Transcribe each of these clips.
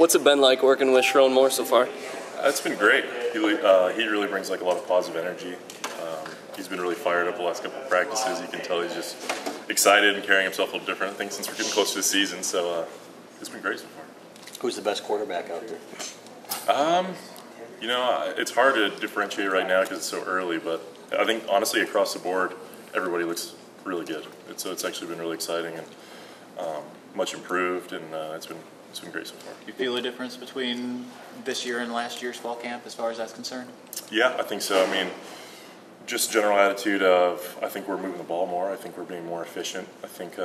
What's it been like working with Sharon Moore so far? It's been great. He really brings like a lot of positive energy. He's been really fired up the last couple of practices. You can tell he's just excited and carrying himself a little different, I think, since we're getting close to the season. So it's been great so far. Who's the best quarterback out there? It's hard to differentiate right now because it's so early, but I think honestly across the board, everybody looks really good. So it's actually been really exciting and much improved, and it's been great so far. You feel a difference between this year and last year's fall camp as far as that's concerned? Yeah, I think so. I mean, just general attitude of I think we're moving the ball more. I think we're being more efficient. I think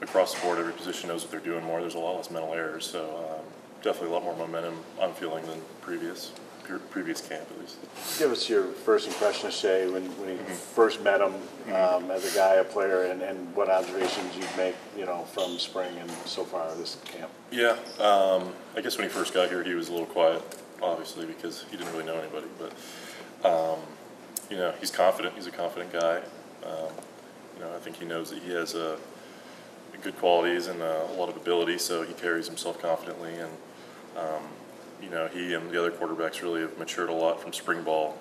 across the board, every position knows what they're doing more. There's a lot less mental errors, so definitely a lot more momentum I'm feeling than previous camp at least. Give us your first impression of Shea when you first met him as a guy, a player, and what observations you'd make, from spring and so far this camp. Yeah, I guess when he first got here, he was a little quiet, obviously, because he didn't really know anybody. But he's confident. He's a confident guy. I think he knows that he has good qualities and a lot of ability, so he carries himself confidently. And he and the other quarterbacks really have matured a lot from spring ball.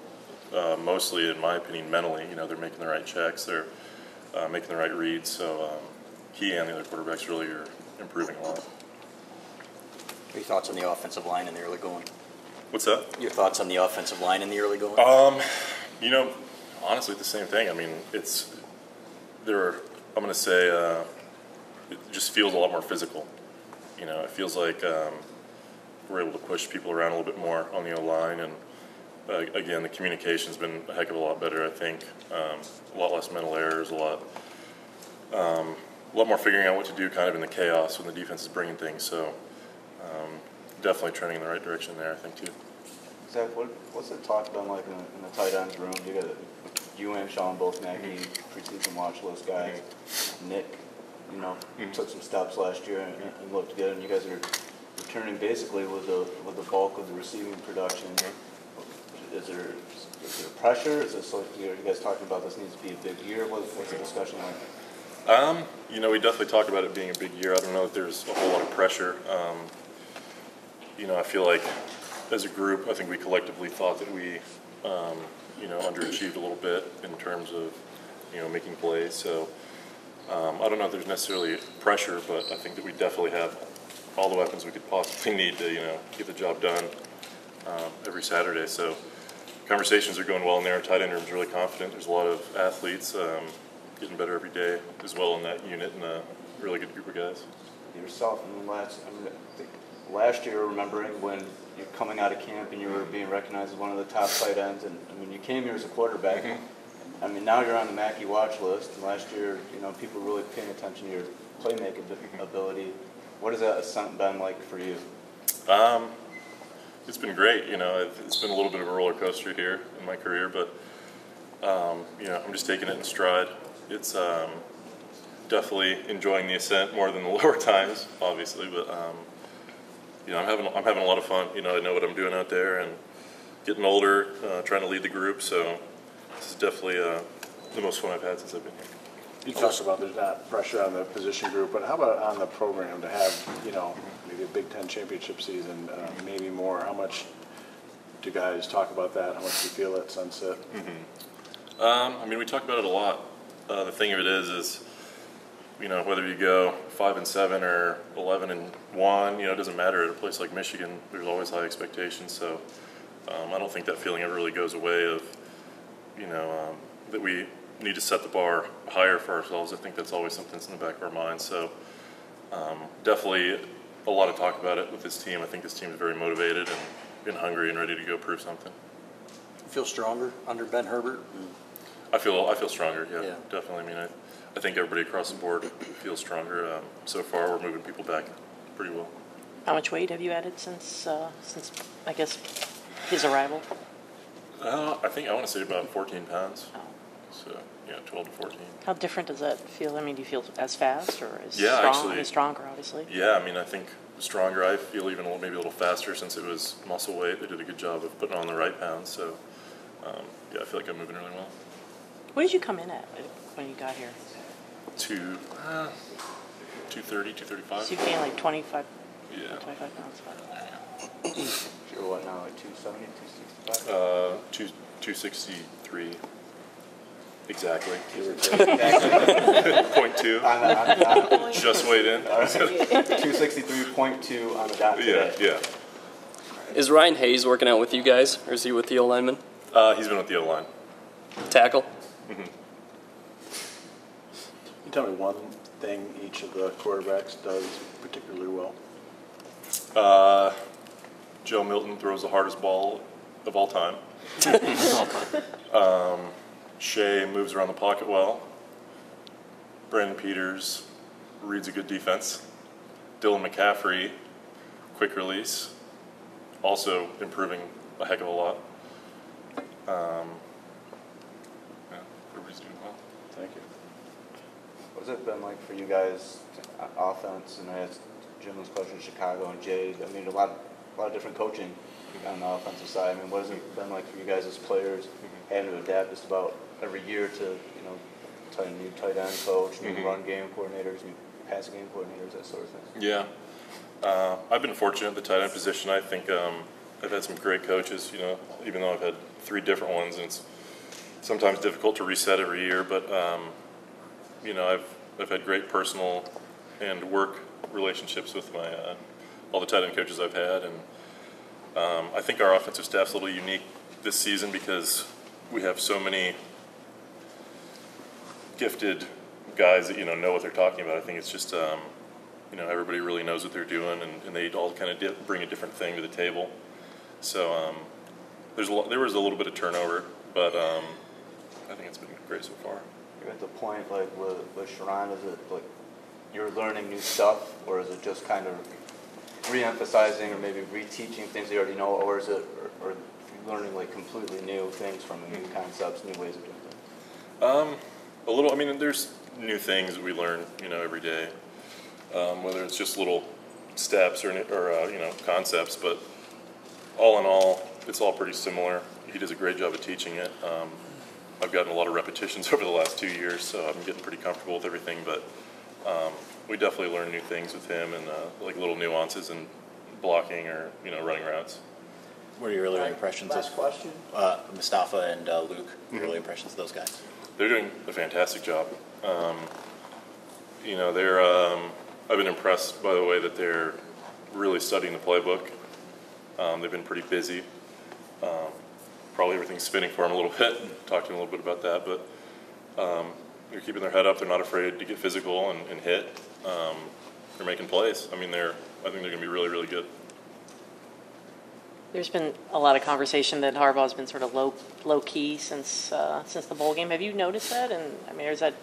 Mostly, in my opinion, mentally. They're making the right checks. They're making the right reads. So he and the other quarterbacks really are improving a lot. Your thoughts on the offensive line in the early going? What's that? Your thoughts on the offensive line in the early going? Honestly, the same thing. I mean, I'm going to say it just feels a lot more physical. It feels like we're able to push people around a little bit more on the O-line, and again, the communication's been a heck of a lot better, I think. A lot less mental errors, a lot more figuring out what to do kind of in the chaos when the defense is bringing things. So definitely trending in the right direction there, I think, too. Zach, what's the talk been like in the tight ends room? You and Sean both Maggie, preseason watch list guys. Nick, took some steps last year and looked good, and you guys are returning basically with the bulk of the receiving production. Is there pressure? Is this like you guys talking about this needs to be a big year? What's the discussion like? We definitely talk about it being a big year. I don't know that there's a whole lot of pressure. I feel like as a group, I think we collectively thought that we, underachieved a little bit in terms of, making plays. So I don't know if there's necessarily pressure, but I think that we definitely have all the weapons we could possibly need to, get the job done every Saturday. So conversations are going well in there. Tight end room's really confident. There's a lot of athletes getting better every day as well in that unit, and a really good group of guys. Yourself, last year, remembering when you're coming out of camp and you were being recognized as one of the top tight ends, and you came here as a quarterback. Now you're on the Mackey watch list. And last year, people really paying attention to your playmaking ability. What has that ascent been like for you? It's been great. It's been a little bit of a roller coaster here in my career, but I'm just taking it in stride. It's definitely enjoying the ascent more than the lower times, obviously, but I'm having a lot of fun. I know what I'm doing out there, and getting older, trying to lead the group. So this is definitely the most fun I've had since I've been here. You talked about there's not pressure on the position group, but how about on the program to have, maybe a Big Ten championship season, maybe more? How much do guys talk about that? How much do you feel it, sense it? We talk about it a lot. The thing of it is whether you go 5-7 or 11-1, it doesn't matter. At a place like Michigan, there's always high expectations. So I don't think that feeling ever really goes away of, that we need to set the bar higher for ourselves. I think that's always something that's in the back of our minds. So definitely a lot of talk about it with this team. I think this team is very motivated and hungry and ready to go prove something. You feel stronger under Ben Herbert? I feel stronger, yeah. Definitely. I think everybody across the board feels stronger. So far, we're moving people back pretty well. How much weight have you added since I guess, his arrival? I think I want to say about 14 pounds. Oh. So, 12 to 14. How different does that feel? Do you feel as fast or as stronger, obviously? Yeah, I think stronger. I feel even maybe a little faster since it was muscle weight. They did a good job of putting on the right pounds. So, I feel like I'm moving really well. What did you come in at when you got here? 230, 235. So you gained like 25, yeah. 25 pounds. 270, 265? 263. Exactly. Exactly. Point two. On the dot. Just weighed in. 263.2 on the dot Yeah, today. yeah. Is Ryan Hayes working out with you guys, or is he with the O-lineman? He's been with the O-line. Tackle? Can you tell me one thing each of the quarterbacks does particularly well? Joe Milton throws the hardest ball of all time. Shea moves around the pocket well. Brandon Peters reads a good defense. Dylan McCaffrey, quick release, also improving a heck of a lot. Yeah, everybody's doing well. Thank you. What's it been like for you guys, offense? And I asked Jim this question in Chicago and Jay. I mean, a lot of different coaching on the offensive side. I mean, what has it been like for you guys as players, having to adapt just about every year to, new tight end coach, new run game coordinators, new passing game coordinators, that sort of thing? Yeah. I've been fortunate at the tight end position. I think I've had some great coaches, even though I've had 3 different ones, and it's sometimes difficult to reset every year, but I've had great personal and work relationships with my all the tight end coaches I've had, and I think our offensive staff's a little unique this season because we have so many gifted guys that know what they're talking about. I think it's just everybody really knows what they're doing, and they all kind of bring a different thing to the table. So there was a little bit of turnover, but I think it's been great so far. You're at the point like with Sharon, is it like you're learning new stuff, or is it just kind of re-emphasizing or maybe reteaching things you already know, or is it or learning like completely new things from new concepts, new ways of doing things? A little. I mean, there's new things that we learn, every day. Whether it's just little steps or concepts, but all in all, it's all pretty similar. He does a great job of teaching it. I've gotten a lot of repetitions over the last 2 years, so I'm getting pretty comfortable with everything. But we definitely learn new things with him, and like little nuances in blocking or running routes. What are your early impressions of Mustafa and Luke? Your early impressions of those guys? They're doing a fantastic job. They're. I've been impressed by the way that they're really studying the playbook. They've been pretty busy. Probably everything's spinning for them a little bit. Talked to them a little bit about that, but they're keeping their head up. They're not afraid to get physical and hit. They're making plays. I think they're going to be really, really good. There's been a lot of conversation that Harbaugh's been sort of low key since the bowl game. Have you noticed that? And I mean, is that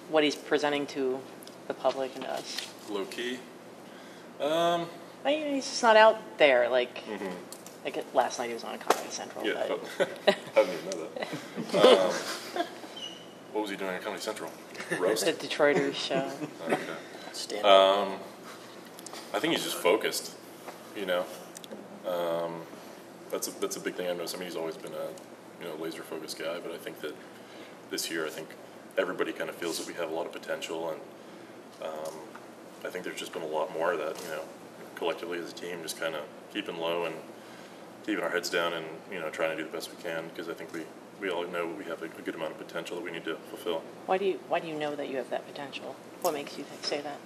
what he's presenting to the public and us? Low key. He's just not out there like last night he was on Comedy Central. Yeah, But. I didn't even know that. What was he doing at Comedy Central? Roast? The Detroiters show. Okay. Stand up. I think he's just focused. That's a big thing I've noticed. I mean, he's always been a laser focused guy, but I think that this year, I think everybody kind of feels that we have a lot of potential, and I think there's just been a lot more of that. Collectively as a team, just kind of keeping low and keeping our heads down, and trying to do the best we can, because I think we all know we have a good amount of potential that we need to fulfill. Why do you know that you have that potential? What makes you say that?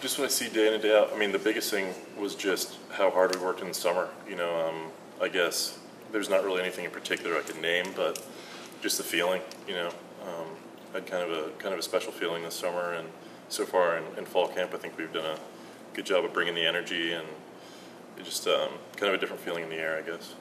Just what I see day in and day out. I mean, the biggest thing was just how hard we worked in the summer. I guess there's not really anything in particular I could name, but just the feeling. I had kind of a special feeling this summer, and so far in fall camp, I think we've done a good job of bringing the energy, and just kind of a different feeling in the air, I guess.